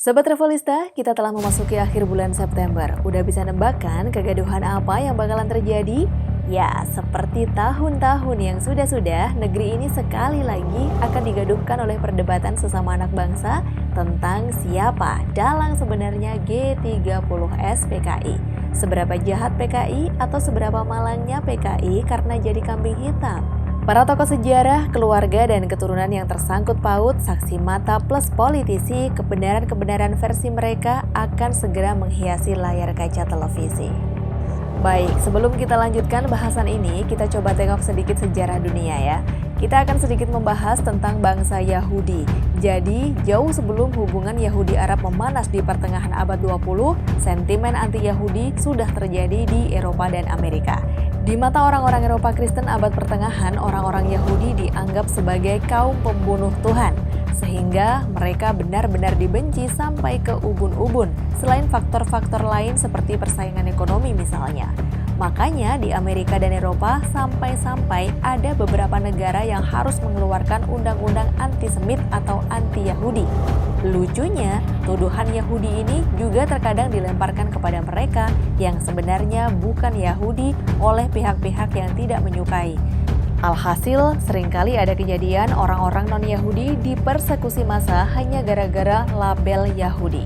Sobat Travelista, kita telah memasuki akhir bulan September. Udah bisa nebak kan kegaduhan apa yang bakalan terjadi? Ya, seperti tahun-tahun yang sudah-sudah, negeri ini sekali lagi akan digaduhkan oleh perdebatan sesama anak bangsa tentang siapa dalang sebenarnya G30S PKI. Seberapa jahat PKI atau seberapa malangnya PKI karena jadi kambing hitam? Para tokoh sejarah, keluarga, dan keturunan yang tersangkut paut, saksi mata plus politisi, kebenaran-kebenaran versi mereka akan segera menghiasi layar kaca televisi. Baik, sebelum kita lanjutkan bahasan ini, kita coba tengok sedikit sejarah dunia ya. Kita akan sedikit membahas tentang bangsa Yahudi. Jadi, jauh sebelum hubungan Yahudi-Arab memanas di pertengahan abad 20, sentimen anti-Yahudi sudah terjadi di Eropa dan Amerika. Di mata orang-orang Eropa Kristen abad pertengahan, orang-orang Yahudi dianggap sebagai kaum pembunuh Tuhan, sehingga mereka benar-benar dibenci sampai ke ubun-ubun, selain faktor-faktor lain seperti persaingan ekonomi misalnya. Makanya di Amerika dan Eropa sampai-sampai ada beberapa negara yang harus mengeluarkan undang-undang antisemit atau anti-Yahudi. Lucunya, tuduhan Yahudi ini juga terkadang dilemparkan kepada mereka yang sebenarnya bukan Yahudi oleh pihak-pihak yang tidak menyukai. Alhasil, seringkali ada kejadian orang-orang non-Yahudi dipersekusi massa hanya gara-gara label Yahudi.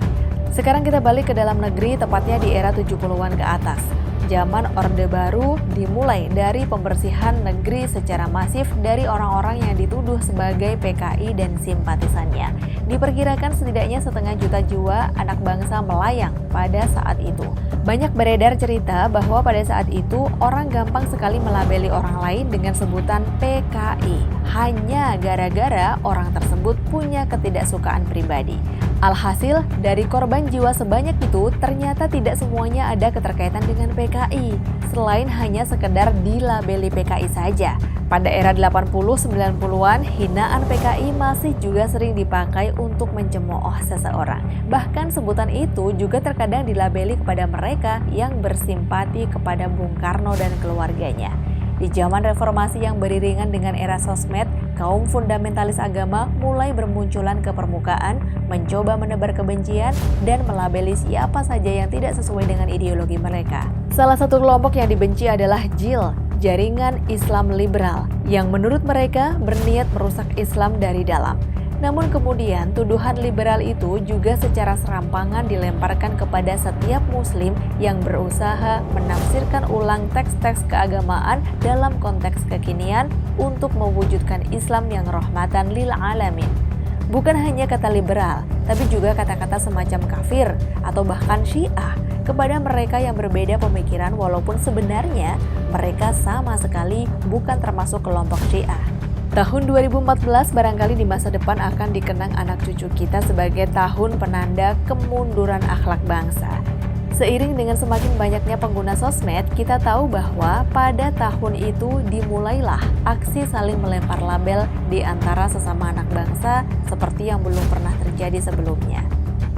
Sekarang kita balik ke dalam negeri, tepatnya di era 70-an ke atas. Zaman Orde Baru dimulai dari pembersihan negeri secara masif dari orang-orang yang dituduh sebagai PKI dan simpatisannya. Diperkirakan setidaknya 1,5 juta jiwa anak bangsa melayang pada saat itu. Banyak beredar cerita bahwa pada saat itu orang gampang sekali melabeli orang lain dengan sebutan PKI hanya gara-gara orang tersebut punya ketidaksukaan pribadi. Alhasil, dari korban jiwa sebanyak itu ternyata tidak semuanya ada keterkaitan dengan PKI, selain hanya sekedar dilabeli PKI saja. Pada era 80-90-an, hinaan PKI masih juga sering dipakai untuk mencemooh seseorang. Bahkan sebutan itu juga terkadang dilabeli kepada mereka yang bersimpati kepada Bung Karno dan keluarganya. Di zaman reformasi yang beriringan dengan era sosmed, kaum fundamentalis agama mulai bermunculan ke permukaan, mencoba menebar kebencian dan melabeli siapa saja yang tidak sesuai dengan ideologi mereka. Salah satu kelompok yang dibenci adalah JIL, Jaringan Islam Liberal, yang menurut mereka berniat merusak Islam dari dalam. Namun kemudian tuduhan liberal itu juga secara serampangan dilemparkan kepada setiap muslim yang berusaha menafsirkan ulang teks-teks keagamaan dalam konteks kekinian untuk mewujudkan Islam yang rahmatan lil alamin. Bukan hanya kata liberal, tapi juga kata-kata semacam kafir atau bahkan syiah kepada mereka yang berbeda pemikiran walaupun sebenarnya mereka sama sekali bukan termasuk kelompok syiah. Tahun 2014 barangkali di masa depan akan dikenang anak cucu kita sebagai tahun penanda kemunduran akhlak bangsa. Seiring dengan semakin banyaknya pengguna sosmed, kita tahu bahwa pada tahun itu dimulailah aksi saling melempar label di antara sesama anak bangsa seperti yang belum pernah terjadi sebelumnya.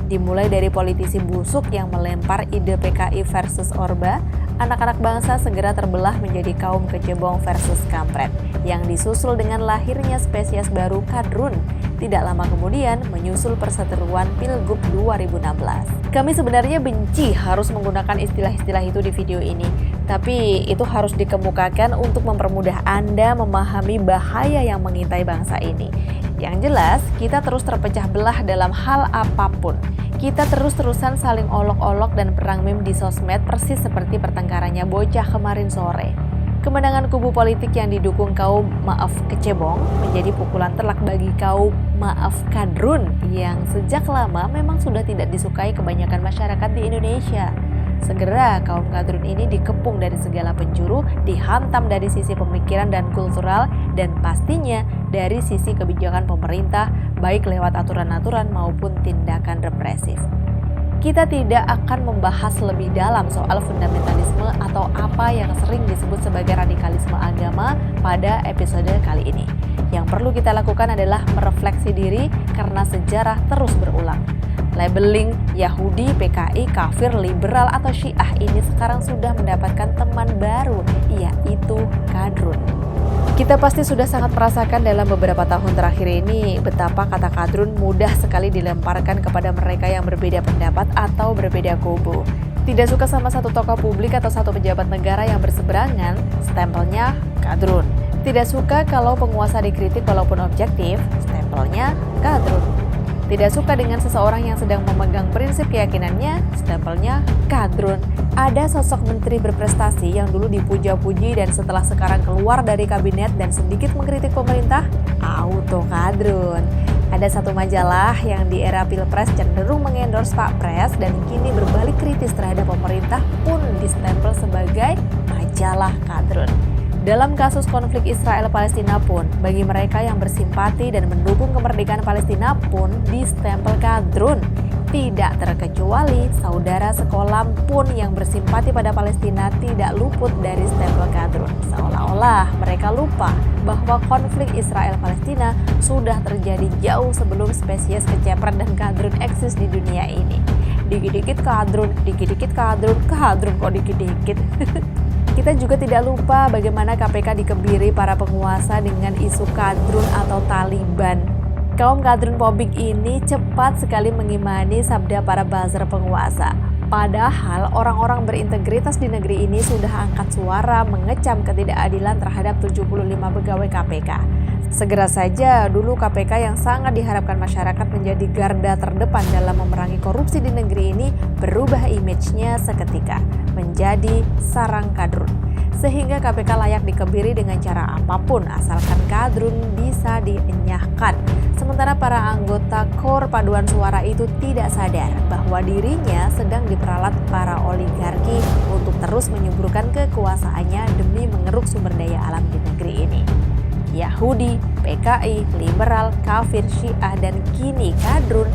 Dimulai dari politisi busuk yang melempar ide PKI versus Orba, anak-anak bangsa segera terbelah menjadi kaum kecebong versus kampret, yang disusul dengan lahirnya spesies baru kadrun. Tidak lama kemudian menyusul perseteruan Pilgub 2016. Kami sebenarnya benci harus menggunakan istilah-istilah itu di video ini, tapi itu harus dikemukakan untuk mempermudah Anda memahami bahaya yang mengintai bangsa ini. Yang jelas, kita terus terpecah belah dalam hal apapun. Kita terus-terusan saling olok-olok dan perang meme di sosmed persis seperti pertengkarannya bocah kemarin sore. Kemenangan kubu politik yang didukung kaum maaf kecebong menjadi pukulan telak bagi kaum maaf kadrun yang sejak lama memang sudah tidak disukai kebanyakan masyarakat di Indonesia. Segera kaum kadrun ini dikepung dari segala penjuru, dihantam dari sisi pemikiran dan kultural, dan pastinya dari sisi kebijakan pemerintah, baik lewat aturan-aturan maupun tindakan represif. Kita tidak akan membahas lebih dalam soal fundamentalisme atau apa yang sering disebut sebagai radikalisme agama pada episode kali ini. Yang perlu kita lakukan adalah merefleksi diri karena sejarah terus berulang. Labeling Yahudi, PKI, kafir, liberal, atau syiah ini sekarang sudah mendapatkan teman baru, yaitu kadrun. Kita pasti sudah sangat merasakan dalam beberapa tahun terakhir ini betapa kata kadrun mudah sekali dilemparkan kepada mereka yang berbeda pendapat atau berbeda kubu. Tidak suka sama satu tokoh publik atau satu pejabat negara yang berseberangan, stempelnya kadrun. Tidak suka kalau penguasa dikritik walaupun objektif, stempelnya kadrun. Tidak suka dengan seseorang yang sedang memegang prinsip keyakinannya, stempelnya kadrun. Ada sosok menteri berprestasi yang dulu dipuja-puji dan setelah sekarang keluar dari kabinet dan sedikit mengkritik pemerintah, auto kadrun. Ada satu majalah yang di era Pilpres cenderung mengendorse Pak Pres dan kini berbalik kritis terhadap pemerintah pun distempel sebagai majalah kadrun. Dalam kasus konflik Israel-Palestina pun, bagi mereka yang bersimpati dan mendukung kemerdekaan Palestina pun distempel kadrun. Tidak terkecuali saudara sekolah pun yang bersimpati pada Palestina tidak luput dari stempel kadrun. Seolah-olah mereka lupa bahwa konflik Israel-Palestina sudah terjadi jauh sebelum spesies kecepret dan kadrun eksis di dunia ini. Dikit-dikit kadrun, kadrun kok dikit-dikit. Kita juga tidak lupa bagaimana KPK dikebiri para penguasa dengan isu kadrun atau Taliban. Kaum kadrun pobik ini cepat sekali mengimani sabda para buzzer penguasa. Padahal orang-orang berintegritas di negeri ini sudah angkat suara mengecam ketidakadilan terhadap 75 pegawai KPK. Segera saja dulu KPK yang sangat diharapkan masyarakat menjadi garda terdepan dalam memerangi korupsi di negeri ini berubah image-nya seketika menjadi sarang kadrun. Sehingga KPK layak dikebiri dengan cara apapun asalkan kadrun bisa dienyahkan. Sementara para anggota KOR paduan suara itu tidak sadar bahwa dirinya sedang diperalat para oligarki untuk terus menyuburkan kekuasaannya demi mengeruk sumber daya alam di negeri ini. Yahudi, PKI, liberal, kafir, Syiah, dan kini kadrun.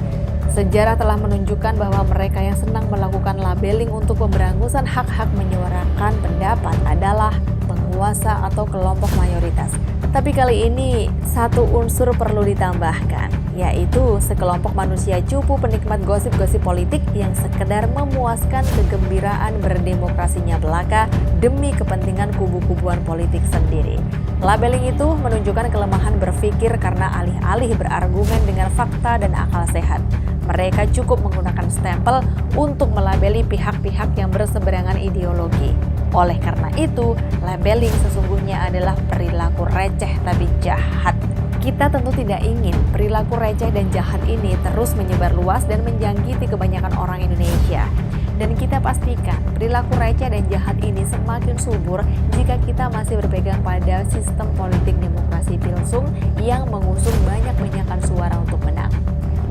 Sejarah telah menunjukkan bahwa mereka yang senang melakukan labeling untuk pemberangusan hak-hak menyuarakan pendapat adalah penguasa atau kelompok mayoritas. Tapi kali ini satu unsur perlu ditambahkan, yaitu sekelompok manusia cupu penikmat gosip-gosip politik yang sekedar memuaskan kegembiraan berdemokrasinya belaka demi kepentingan kubu-kubuan politik sendiri. Labeling itu menunjukkan kelemahan berpikir karena alih-alih berargumen dengan fakta dan akal sehat. Mereka cukup menggunakan stempel untuk melabeli pihak-pihak yang berseberangan ideologi. Oleh karena itu, labeling sesungguhnya adalah perilaku receh tapi jahat. Kita tentu tidak ingin perilaku receh dan jahat ini terus menyebar luas dan menjangkiti kebanyakan orang Indonesia. Dan kita pastikan perilaku receh dan jahat ini semakin subur jika kita masih berpegang pada sistem politik demokrasi pilsung yang mengusung banyak-banyakan suara untuk menang.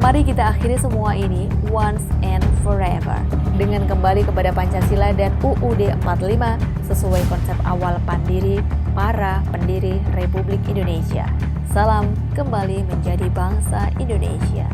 Mari kita akhiri semua ini once and forever dengan kembali kepada Pancasila dan UUD 45 sesuai konsep awal pandiri para pendiri Republik Indonesia. Salam kembali menjadi bangsa Indonesia.